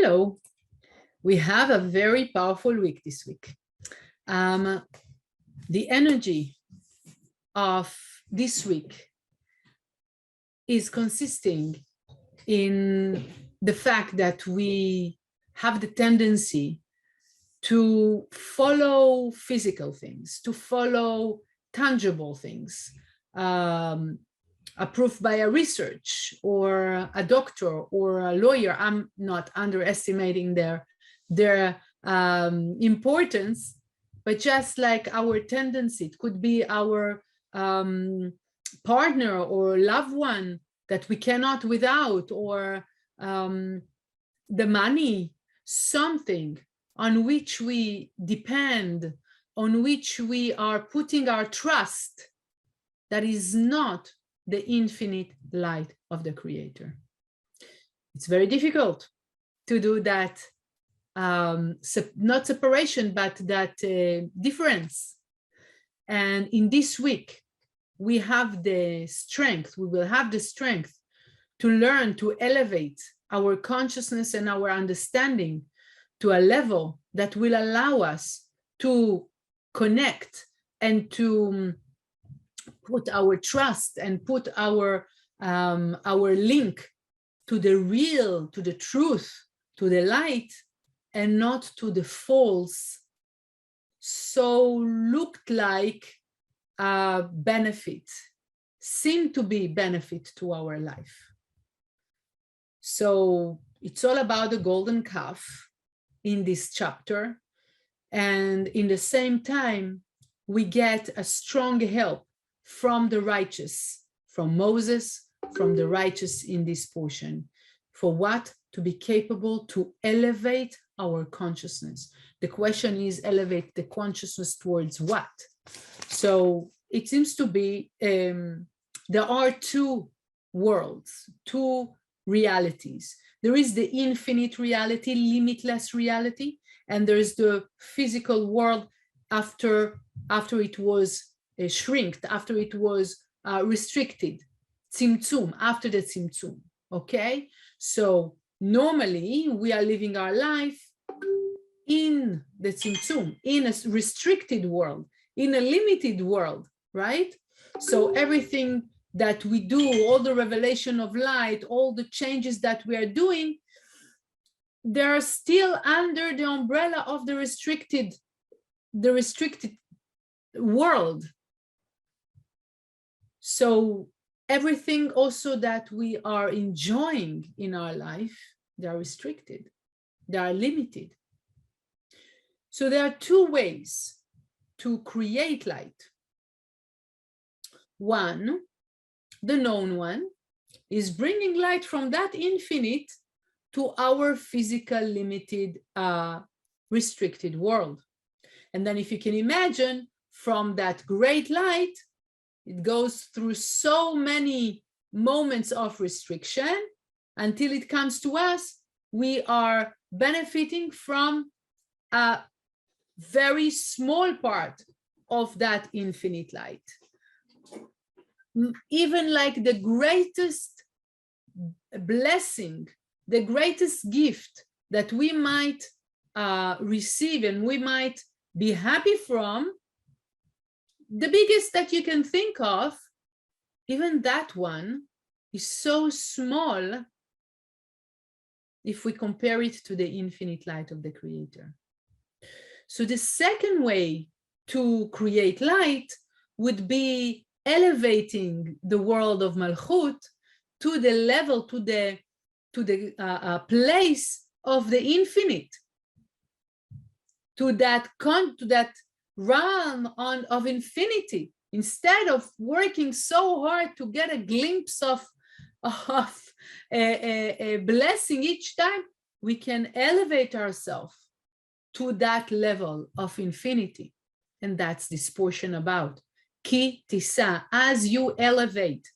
Hello, we have a very powerful week this week. The energy of this week is consisting in the fact that we have the tendency to follow physical things, to follow tangible things, approved by a research or a doctor or a lawyer. I'm not underestimating their importance, but just like our tendency, it could be our partner or loved one that we cannot without, or the money, something on which we depend, on which we are putting our trust, that is not the infinite light of the Creator. It's very difficult to do that, not separation, but that difference. And in this week, we have the strength, we will have the strength to learn to elevate our consciousness and our understanding to a level that will allow us to connect and to put our trust and put our link to the real, to the truth, to the light, and not to the false, so looked like benefit, seem to be benefit to our life. So it's all about the golden calf in this chapter. And in the same time, we get a strong help from the righteous, from Moses, from the righteous in this portion. For what? To be capable to elevate our consciousness. The question is, elevate the consciousness towards what? So it seems to be, there are two worlds, two realities. There is the infinite reality, limitless reality, and there is the physical world after it was shrinked, after it was restricted, tzimtzum, after the tzimtzum, okay? So normally we are living our life in the tzimtzum, in a restricted world, in a limited world, right? So everything that we do, all the revelation of light, all the changes that we are doing, they are still under the umbrella of the restricted world. So everything also that we are enjoying in our life, they are restricted, they are limited. So there are two ways to create light. One, the known one, is bringing light from that infinite to our physical, limited, restricted world. And then if you can imagine, from that great light, it goes through so many moments of restriction until it comes to us. We are benefiting from a very small part of that infinite light. Even like the greatest blessing, the greatest gift that we might receive and we might be happy from, the biggest that you can think of, even that one is so small if we compare it to the infinite light of the Creator. So the second way to create light would be elevating the world of Malchut to the level, to the place of the infinite, to that realm of infinity. Instead of working so hard to get a glimpse of a blessing each time, we can elevate ourselves to that level of infinity. And that's this portion about. Ki Tisa, as you elevate,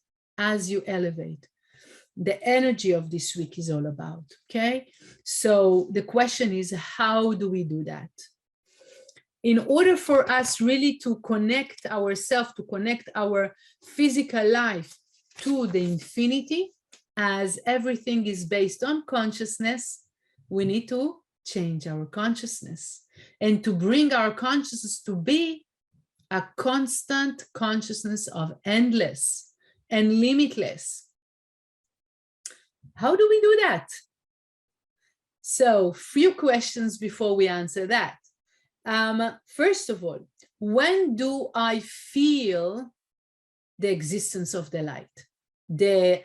the energy of this week is all about, okay? So the question is, how do we do that? In order for us really to connect ourselves, to connect our physical life to the infinity, as everything is based on consciousness, we need to change our consciousness and to bring our consciousness to be a constant consciousness of endless and limitless. How do we do that? So, few questions before we answer that. First of all, when do I feel the existence of the light? The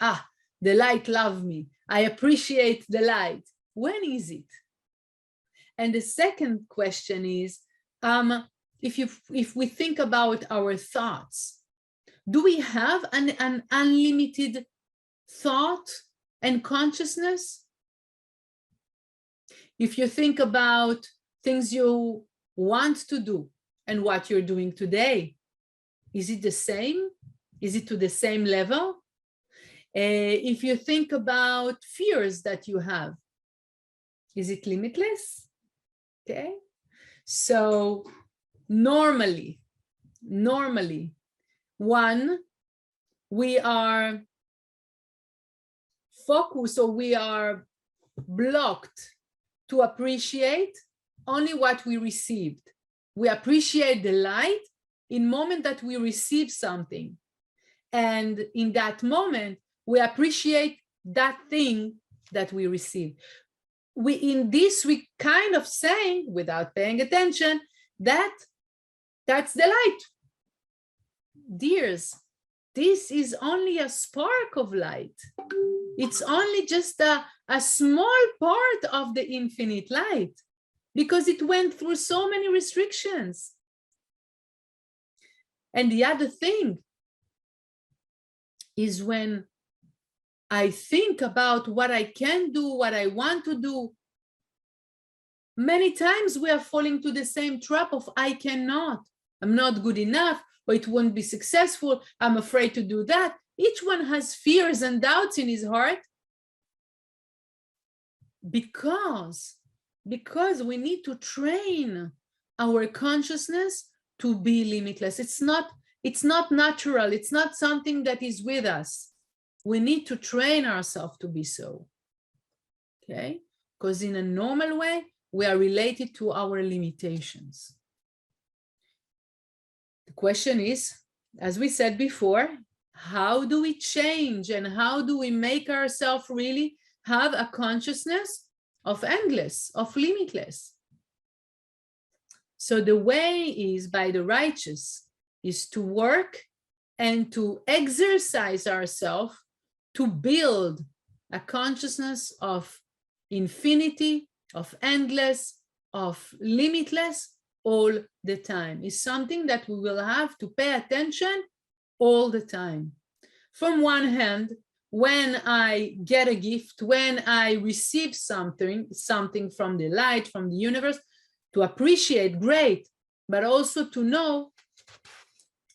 light loves me. I appreciate the light. When is it? And the second question is, if we think about our thoughts, do we have an unlimited thought and consciousness? If you think about things you want to do and what you're doing today, is it the same? Is it to the same level? If you think about fears that you have, is it limitless? Okay. So normally, one, we are focused or we are blocked to appreciate only what we received. We appreciate the light in the moment that we receive something. And in that moment, we appreciate that thing that we receive. We kind of saying, without paying attention, that's the light. Dears, this is only a spark of light. It's only just a small part of the infinite light because it went through so many restrictions. And the other thing is when I think about what I can do, what I want to do, many times we are falling to the same trap of I cannot, I'm not good enough, or it won't be successful, I'm afraid to do that. Each one has fears and doubts in his heart because we need to train our consciousness to be limitless. It's not natural. It's not something that is with us. We need to train ourselves to be so. Okay? Because in a normal way, we are related to our limitations. The question is, as we said before, how do we change and how do we make ourselves really have a consciousness of endless, of limitless? So the way is by the righteous is to work and to exercise ourselves to build a consciousness of infinity, of endless, of limitless all the time. It's something that we will have to pay attention all the time. From one hand, when I get a gift, when I receive something from the light, from the universe, to appreciate, great, but also to know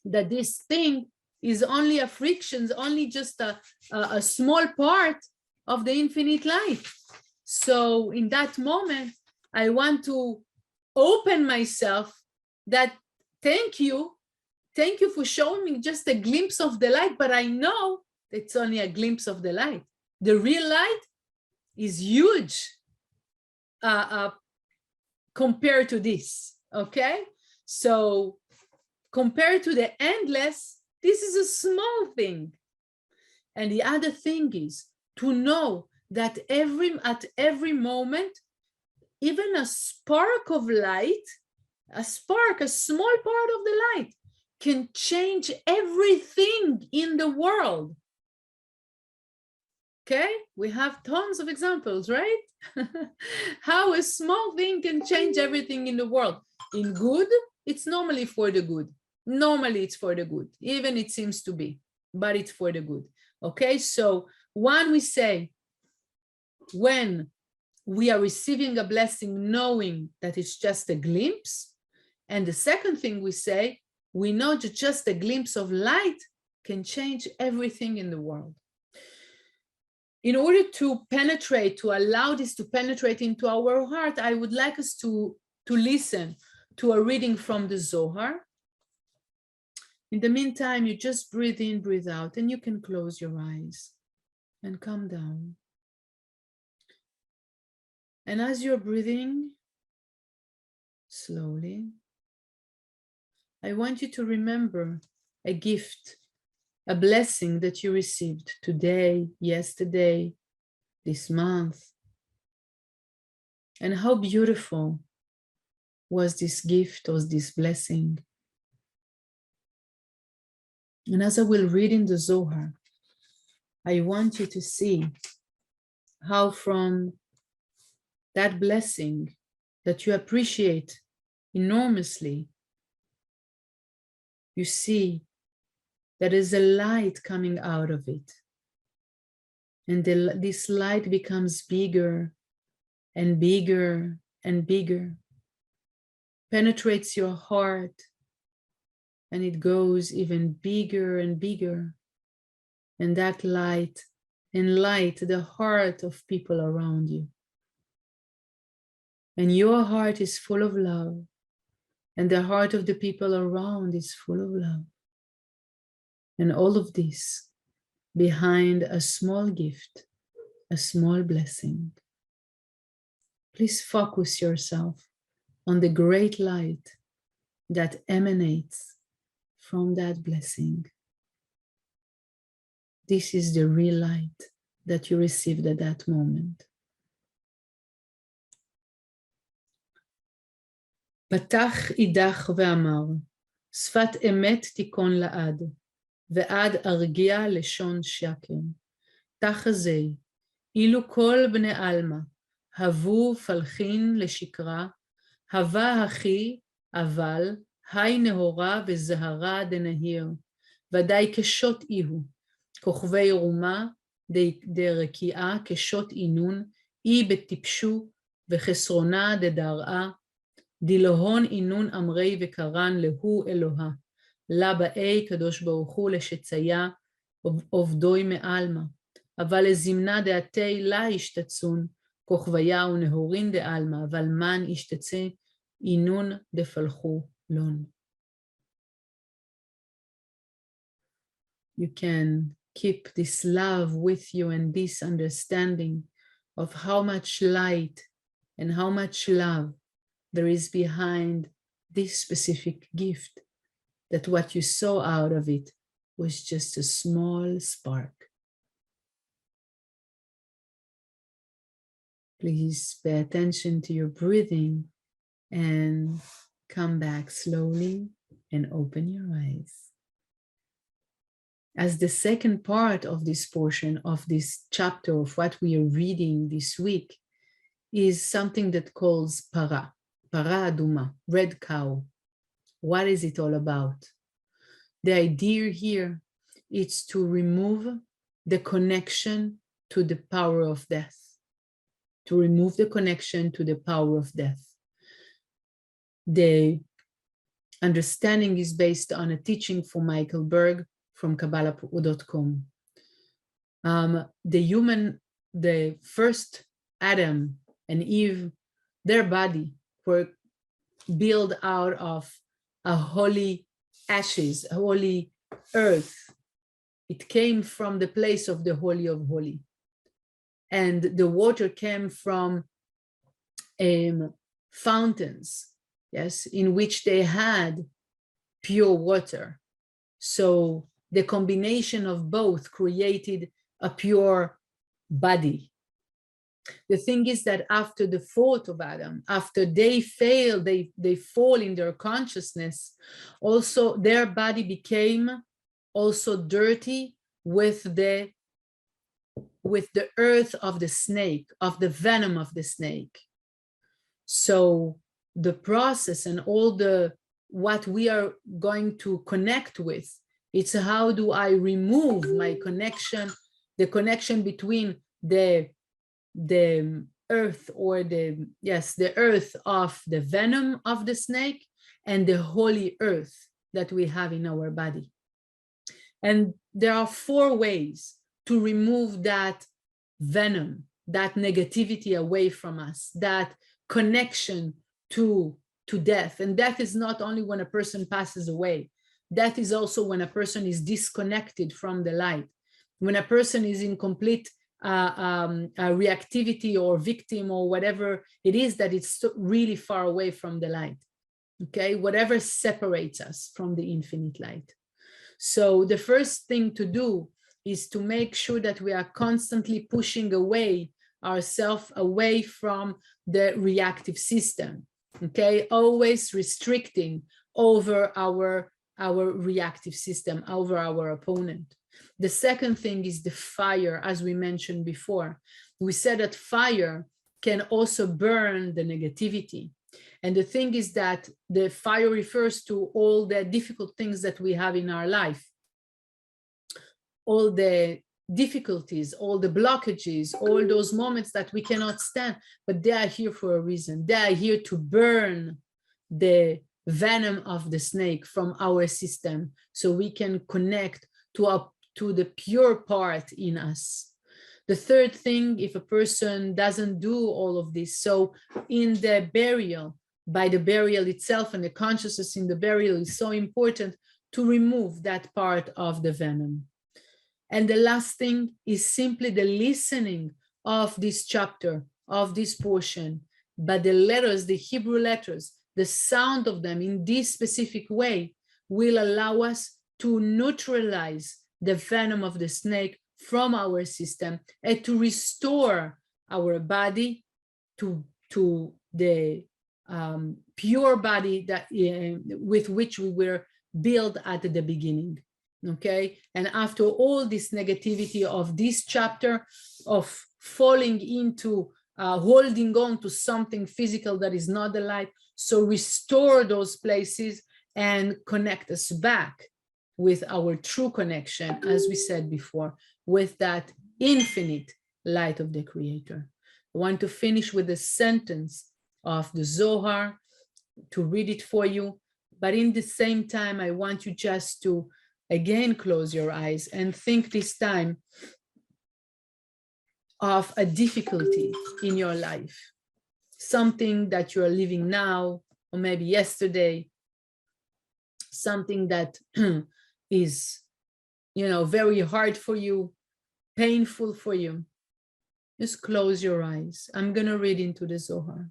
that this thing is only a friction, only just a small part of the infinite light. So in that moment, I want to open myself that thank you for showing me just a glimpse of the light, but I know it's only a glimpse of the light. The real light is huge compared to this, okay? So compared to the endless, this is a small thing. And the other thing is to know that at every moment, even a spark of light, a small part of the light can change everything in the world. Okay, we have tons of examples, right? How a small thing can change everything in the world. In good, it's normally for the good. Normally it's for the good, even it seems to be, but it's for the good. Okay, so one, we say, when we are receiving a blessing, knowing that it's just a glimpse. And the second thing we say, we know that just a glimpse of light can change everything in the world. In order to penetrate, to allow this to penetrate into our heart, I would like us to listen to a reading from the Zohar. In the meantime, you just breathe in, breathe out, and you can close your eyes and calm down. And as you're breathing slowly, I want you to remember a gift, a blessing that you received today, yesterday, this month. And how beautiful was this gift, was this blessing. And as I will read in the Zohar, I want you to see how from that blessing that you appreciate enormously, you see there is a light coming out of it. And this light becomes bigger and bigger and bigger, penetrates your heart, and it goes even bigger and bigger. And that light enlights the heart of people around you. And your heart is full of love, and the heart of the people around is full of love. And all of this behind a small gift, a small blessing. Please focus yourself on the great light that emanates from that blessing. This is the real light that you received at that moment. פתח אידך ואמר, שפת אמת תיכון לעד, ועד ארגיע לשון שקר. תחזי, אילו כל בני עלמא, הבו פלחין לשקרה, הווה הכי, אבל, היי נהורה וזהרה דנהיר, ודאי כשות איהו, כוכבי רומה, דרקיעה כשות אינון, אי בטיפשו, וחסרונה דדרעה, דילהון אינון אמרי וקרן להו אלוהה, לה באי קדוש ברוך הוא לשציה עובדוי מעלמה, אבל לזמנה דעתי לה ישתצון, כוכביה ונהורין דעלמה, אבל מן ישתצה אינון דפלחו לון. You can keep this love with you and this understanding of how much light and how much love there is behind this specific gift, that what you saw out of it was just a small spark. Please pay attention to your breathing and come back slowly and open your eyes. As the second part of this portion of this chapter of what we are reading this week is something that calls para aduma, red cow. What is it all about? The idea here is to remove the connection to the power of death. To remove the connection to the power of death. The understanding is based on a teaching from Michael Berg from Kabbalah.com. The first Adam and Eve, their body were built out of a holy ashes, a holy earth. It came from the place of the Holy of Holy. And the water came from fountains, yes, in which they had pure water. So the combination of both created a pure body. The thing is that after the fall of Adam, after they fail, they fall in their consciousness, also their body became also dirty with the earth of the snake, of the venom of the snake. So the process and all what we are going to connect with, it's how do I remove my connection, the connection between the earth or the earth of the venom of the snake and the holy earth that we have in our body. And there are 4 ways to remove that venom, that negativity away from us, that connection to death. And death is not only when a person passes away. Death is also when a person is disconnected from the light, when a person is in complete a reactivity or victim or whatever it is, that it's really far away from the light. Okay, whatever separates us from the infinite light. So the first thing to do is to make sure that we are constantly pushing away ourselves away from the reactive system. Okay, always restricting over our reactive system, over our opponent. The second thing is the fire, as we mentioned before. We said that fire can also burn the negativity. And the thing is that the fire refers to all the difficult things that we have in our life, all the difficulties, all the blockages, all those moments that we cannot stand, but they are here for a reason. They are here to burn the venom of the snake from our system, so we can connect to the pure part in us. The third thing, if a person doesn't do all of this, so in the burial, by the burial itself and the consciousness in the burial is so important to remove that part of the venom. And the last thing is simply the listening of this chapter, of this portion, but the letters, the Hebrew letters, the sound of them in this specific way will allow us to neutralize the venom of the snake from our system and to restore our body to the pure body that with which we were built at the beginning. Okay, and after all this negativity of this chapter of falling into holding on to something physical that is not the light, so restore those places and connect us back with our true connection, as we said before, with that infinite light of the Creator. I want to finish with a sentence of the Zohar to read it for you, but in the same time, I want you just to again close your eyes and think this time of a difficulty in your life, something that you are living now, or maybe yesterday, something that is, very hard for you, painful for you. Just close your eyes. I'm going to read into the Zohar.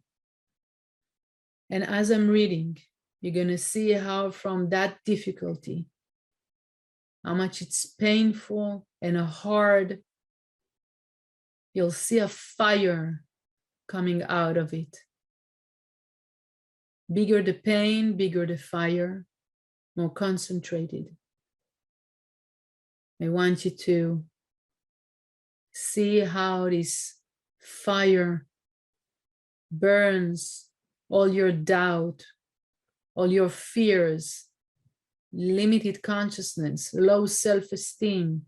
And as I'm reading, you're going to see how from that difficulty, how much it's painful and hard, you'll see a fire coming out of it. Bigger the pain, bigger the fire, more concentrated. I want you to see how this fire burns all your doubt, all your fears, limited consciousness, low self-esteem,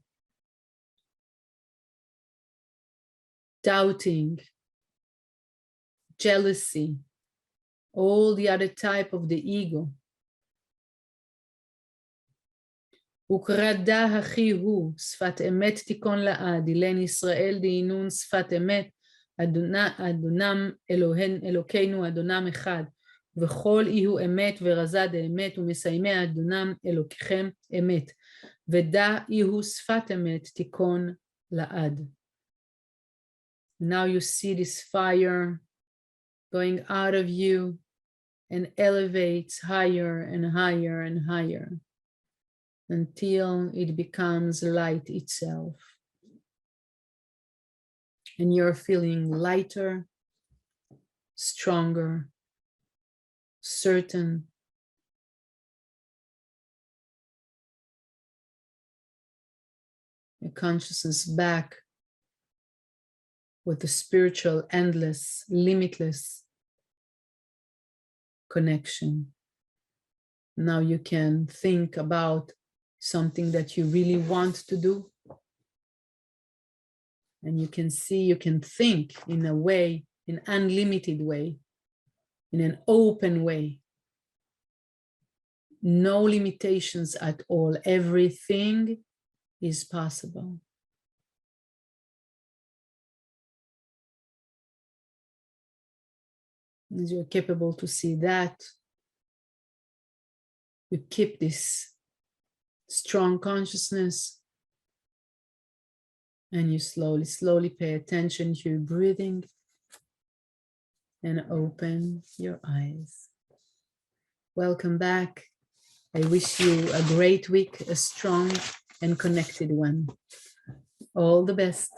doubting, jealousy, all the other type of the ego. וקרדה הכי הוא, שפת אמת תיכון לעד, אילן ישראל דהינון שפת אמת, אדונם אלוקינו אדונם אחד, וכל יהיו אמת ורזד האמת, ומסיימי אדונם אלוקיכם אמת, ודע יהיו שפת אמת תיכון לעד. Now you see this fire going out of you and elevates higher and higher and higher, until it becomes light itself. And you're feeling lighter, stronger, certain. Your consciousness back with the spiritual, endless, limitless connection. Now you can think about something that you really want to do. And you can see, you can think in a way, in an unlimited way, in an open way. No limitations at all. Everything is possible. As you're capable to see that, you keep this strong consciousness And you slowly, slowly pay attention to your breathing and open your eyes. Welcome back. I wish you a great week, a strong and connected one. All the best.